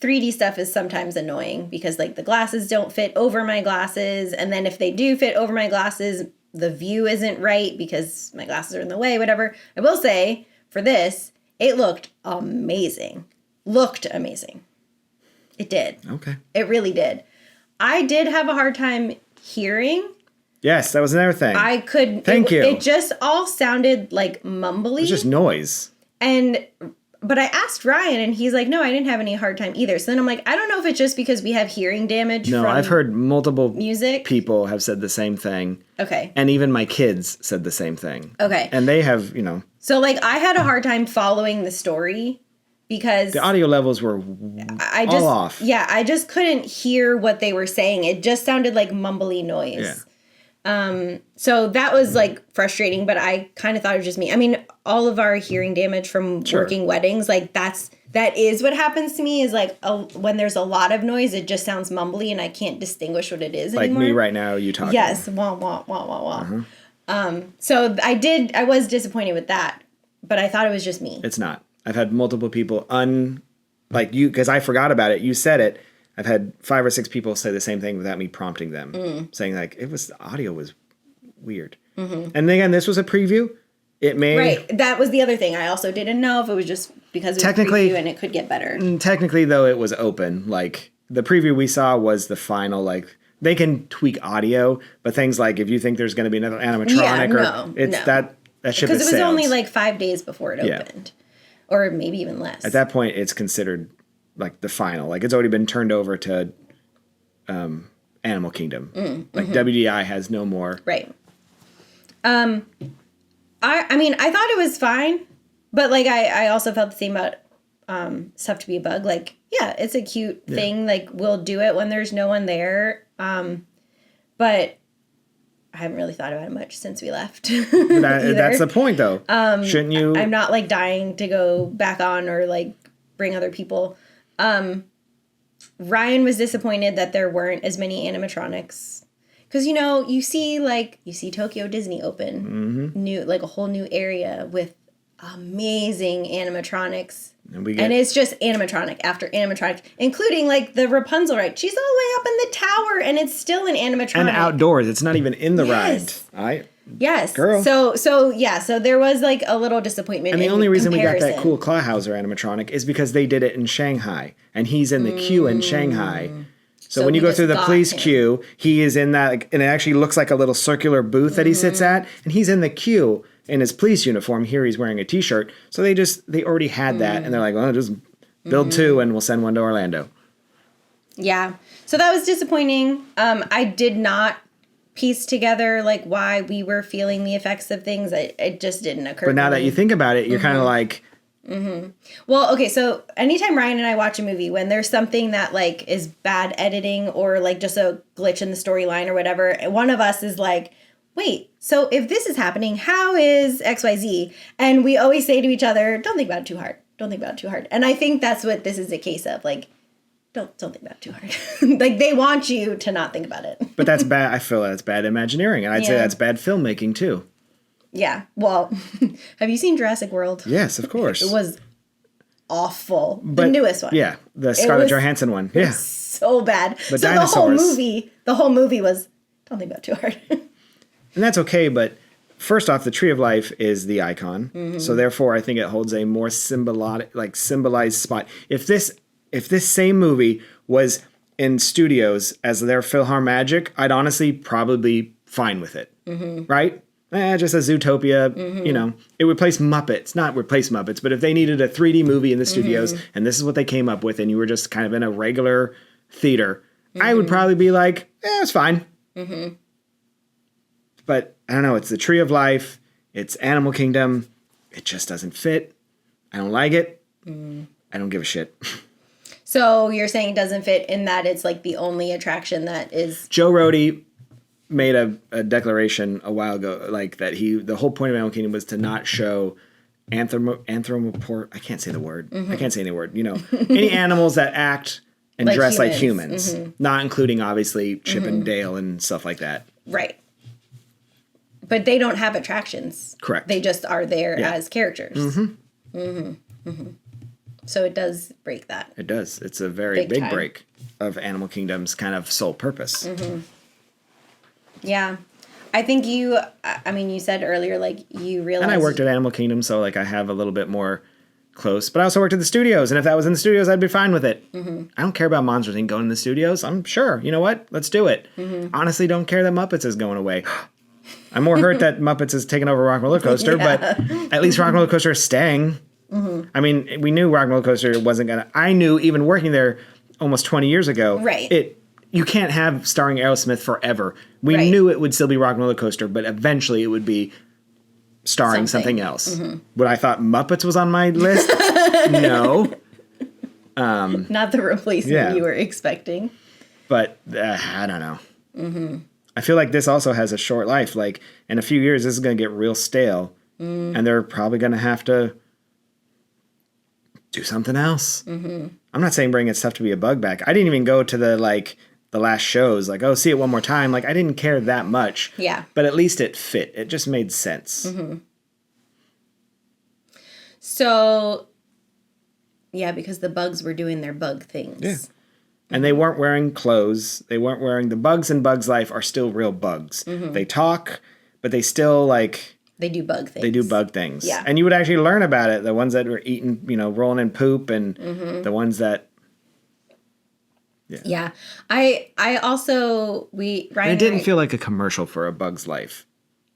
3D stuff is sometimes annoying because, like, the glasses don't fit over my glasses, and then if they do fit over my glasses, the view isn't right because my glasses are in the way, whatever. I will say, for this, it looked amazing. It did. Okay. It really did. I did have a hard time hearing. Yes, that was another thing. I could. Thank you. It just all sounded like mumbly. It was just noise. But I asked Ryan, and he's like, no, I didn't have any hard time either. So then I'm like, I don't know if it's just because we have hearing damage from I've heard multiple music. People have said the same thing. Okay. And even my kids said the same thing. Okay. And they have, So, like, I had a hard time following the story because the audio levels were all off. Yeah, I just couldn't hear what they were saying. It just sounded like mumbly noise. Yeah. So that was like frustrating, but I kind of thought it was just me. I mean, all of our hearing damage from working weddings, like that is what happens to me is like when there's a lot of noise, it just sounds mumbly and I can't distinguish what it is anymore. Like me right now, you talking. Yes. Wah, wah, wah, wah, wah. So I was disappointed with that, but I thought it was just me. It's not. I've had multiple people like you, because I forgot about it. You said it. I've had 5 or 6 people say the same thing without me prompting them, saying like the audio was weird. And again, this was a preview. It may right. That was the other thing. I also didn't know if it was just because it was a preview and it could get better. Technically, though, it was open. Like the preview we saw was the final. Like they can tweak audio, but things like if you think there's going to be another animatronic, that ship because has it was sailed. only like 5 days before it opened, or maybe even less. At that point, it's considered like the final. Like it's already been turned over to Animal Kingdom. Like WDI has no more. Right. I mean, I thought it was fine, but like I also felt the same about Stuff to Be a Bug. Like, yeah, it's a cute thing. Like we'll do it when there's no one there. But I haven't really thought about it much since we left. That's the point, though. Shouldn't you? I'm not like dying to go back on or like bring other people. Ryan was disappointed that there weren't as many animatronics. Because, you see Tokyo Disney open, new, like a whole new area with amazing animatronics. And it's just animatronic after animatronic, including like the Rapunzel ride. She's all the way up in the tower and it's still an animatronic. And outdoors. It's not even in the ride. Yes. Girl. So there was like a little disappointment. And the only reason we got that cool Clawhauser animatronic is because they did it in Shanghai. And he's in the queue in Shanghai. So when you go through the police queue, he is in that, and it actually looks like a little circular booth that he sits at. And he's in the queue in his police uniform. Here he's wearing a t-shirt. So they already had that. And they're like, well, just build 2 and we'll send one to Orlando. Yeah. So that was disappointing. I did not piece together like why we were feeling the effects of things. It just didn't occur. But now that you think about it, you're kind of like, Well, okay, so anytime Ryan and I watch a movie, when there's something that like is bad editing or like just a glitch in the storyline or whatever, one of us is like, wait, so if this is happening, how is XYZ? And we always say to each other, don't think about it too hard. Don't think about it too hard. And I think that's what this is a case of. Like, don't think about it too hard. Like, they want you to not think about it. But that's bad. I feel that's bad Imagineering. And I'd say that's bad filmmaking, too. Yeah. Well, have you seen Jurassic World? Yes, of course. It was awful. The newest one. Yeah, the Scarlett Johansson one. Yeah. So bad. But so dinosaurs. the whole movie was, don't think about it too hard. And that's okay, but first off, the Tree of Life is the icon. So therefore, I think it holds a more symbolized spot. If this same movie was in studios as their PhilharMagic, I'd honestly probably be fine with it. Right? Just a Zootopia, you know. It replaced Muppets. Not replace Muppets, but if they needed a 3D movie in the studios and this is what they came up with and you were just kind of in a regular theater, I would probably be like, it's fine. But I don't know, it's the Tree of Life, it's Animal Kingdom, it just doesn't fit. I don't like it. I don't give a shit. So you're saying it doesn't fit in that it's like the only attraction that is... Joe Rohde made a declaration a while ago, like that the whole point of Animal Kingdom was to not show anthropomorph. I can't say the word. I can't say any word. You know, any animals that act and Like dress like humans. humans, not including obviously Chip and Dale and stuff like that. Right. But they don't have attractions. Correct. They just are there as characters. So it does break that. It does. It's a very big time. break of Animal Kingdom's kind of sole purpose. Yeah. I think you said earlier, like, you realized... And I worked at Animal Kingdom, so, like, I have a little bit more close. But I also worked at the studios, and if that was in the studios, I'd be fine with it. I don't care about Monsters, Inc. going in the studios. I'm sure. You know what? Let's do it. Honestly, don't care that Muppets is going away. I'm more hurt that Muppets is taking over Rock and Roller Coaster, but at least Rock and Roller Coaster is staying. I mean, we knew Rock and Roller Coaster wasn't going to... I knew, even working there almost 20 years ago... Right. You can't have starring Aerosmith forever. We knew it would still be Rock and Roller Coaster, but eventually it would be starring something else. Would I thought Muppets was on my list? No. Not the replacement you were expecting. But I don't know. I feel like this also has a short life. Like, in a few years, this is going to get real stale. And they're probably going to have to do something else. I'm not saying bring its stuff to be a bug back. I didn't even go to the last shows, like, see it one more time. Like, I didn't care that much. Yeah. But at least it fit. It just made sense. So, yeah, because the bugs were doing their bug things. Yeah. And they weren't wearing clothes. They weren't wearing... The bugs in Bugs Life are still real bugs. They talk, but they still, like... They do bug things. They do bug things. Yeah. And you would actually learn about it. The ones that were eating, rolling in poop, and the ones that... Yeah. I also... Ryan It didn't feel like a commercial for A Bug's Life.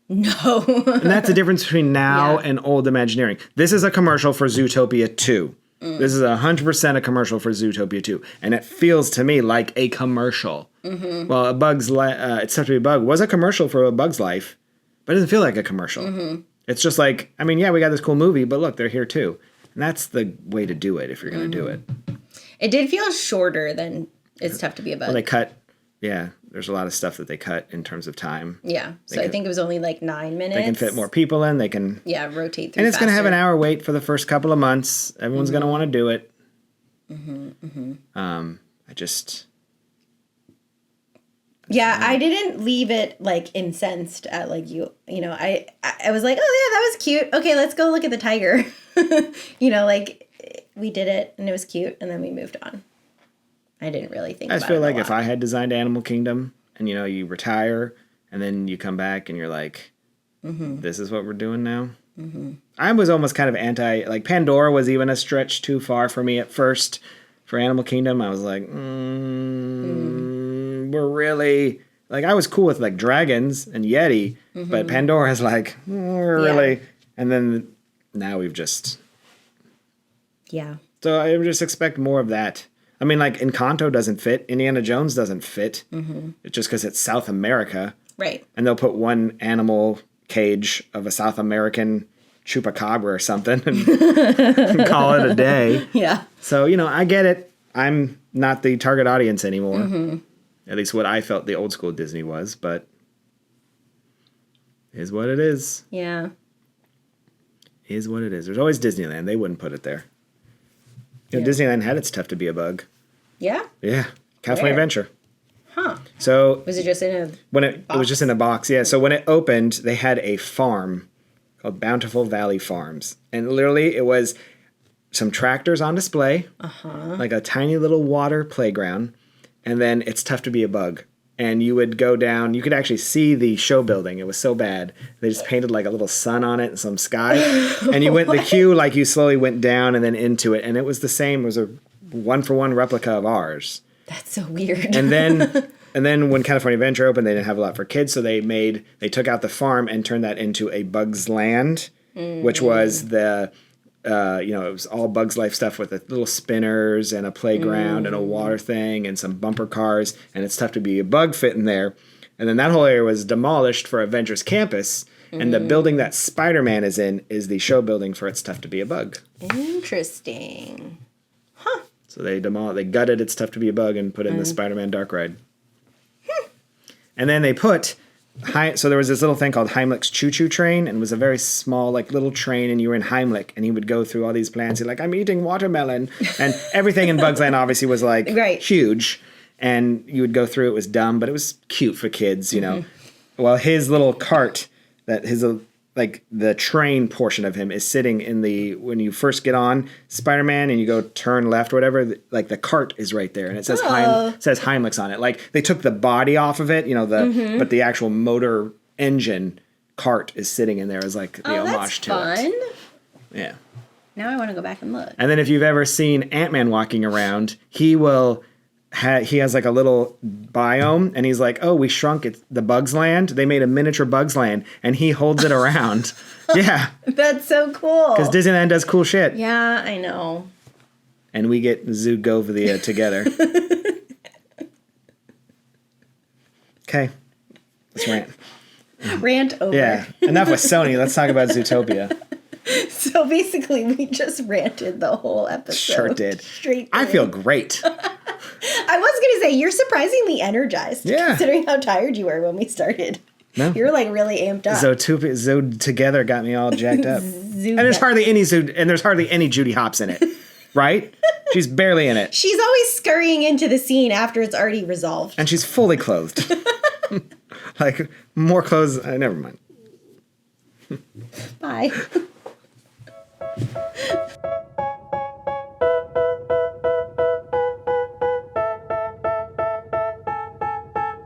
No. And that's the difference between now and old Imagineering. This is a commercial for Zootopia 2. This is 100% a commercial for Zootopia 2. And it feels to me like a commercial. Well, A Bug's Life, It's Tough to Be a Bug was a commercial for A Bug's Life, but it doesn't feel like a commercial. It's just like, I mean, yeah, we got this cool movie, but look, they're here too. And that's the way to do it if you're going to do it. It did feel shorter than It's Tough to Be a Bug. Well, they cut, there's a lot of stuff that they cut in terms of time. Yeah. So I think it was only like 9 minutes. They can fit more people in. They can... Yeah, rotate through And it's going to have an faster. hour wait for the first couple of months. Everyone's going to want to do it. I just... Yeah, I didn't leave it like incensed at like I was like, oh yeah, that was cute. Okay, let's go look at the tiger. Like we did it and it was cute and then we moved on. I didn't really think I about just feel it a like if lot. I had designed Animal Kingdom and you retire and then you come back and you're like, this is what we're doing now. I was almost kind of anti, like Pandora was even a stretch too far for me at first for Animal Kingdom. I was like, we're really, like I was cool with like dragons and Yeti, but Pandora's like, we're really, and then now we've just, so I would just expect more of that. I mean, like Encanto doesn't fit. Indiana Jones doesn't fit. It's just because it's South America. Right. And they'll put one animal cage of a South American chupacabra or something and call it a day. Yeah. So, I get it. I'm not the target audience anymore. At least what I felt the old school Disney was, but is what it is. Yeah. Is what it is. There's always Disneyland. They wouldn't put it there. Disneyland had its Tough to Be a Bug. Yeah? Yeah. California Adventure. Huh. So was it just in a it was just in a box, yeah. So when it opened, they had a farm called Bountiful Valley Farms. And literally it was some tractors on display, like a tiny little water playground, and then It's Tough to Be a Bug. And you would go down, you could actually see the show building. It was so bad. They just painted like a little sun on it and some sky. And you went the queue, like you slowly went down and then into it. And it was the same. It was a one-for-one replica of ours. That's so weird. And then when California Adventure opened, they didn't have a lot for kids. So they took out the farm and turned that into a Bugs Land, which was it was all Bugs Life stuff with the little spinners and a playground and a water thing and some bumper cars, and It's Tough to Be a Bug fit in there. And then that whole area was demolished for Avengers Campus, and the building that Spider-Man is in is the show building for It's Tough to Be a Bug. Interesting. Huh. So they gutted It's Tough to Be a Bug and put in the Spider-Man Dark Ride. And then they put... So there was this little thing called Heimlich's Choo Choo Train, and it was a very small, like, little train, and you were in Heimlich, and he would go through all these plants. He'd like, I'm eating watermelon. And everything in Bugs Land obviously was, like, huge. And you would go through. It was dumb, but it was cute for kids, Well, his little cart, the train portion of him is sitting in when you first get on Spider-Man and you go turn left or whatever, the cart is right there. And it says says Heimlich's on it. Like, they took the body off of it, but the actual motor engine cart is sitting in there as, like, the homage to fun. it. Yeah. Now I want to go back and look. And then if you've ever seen Ant-Man walking around, he has like a little biome, and he's like, oh, we shrunk it, the Bugs Land. They made a miniature Bugs Land, and he holds it around. Yeah. That's so cool. Because Disneyland does cool shit. Yeah, I know. And we get Zootopia together. Okay. Let's rant. Rant over. Yeah. Enough with Sony. Let's talk about Zootopia. So basically, we just ranted the whole episode. Sure did. Straight through. I feel great. I was going to say, you're surprisingly energized. Yeah. Considering how tired you were when we started. No. You're like really amped up. Zootopia together got me all jacked up. And there's hardly any Judy Hopps in it. Right? She's barely in it. She's always scurrying into the scene after it's already resolved. And she's fully clothed. Like, more clothes. Never mind. Bye.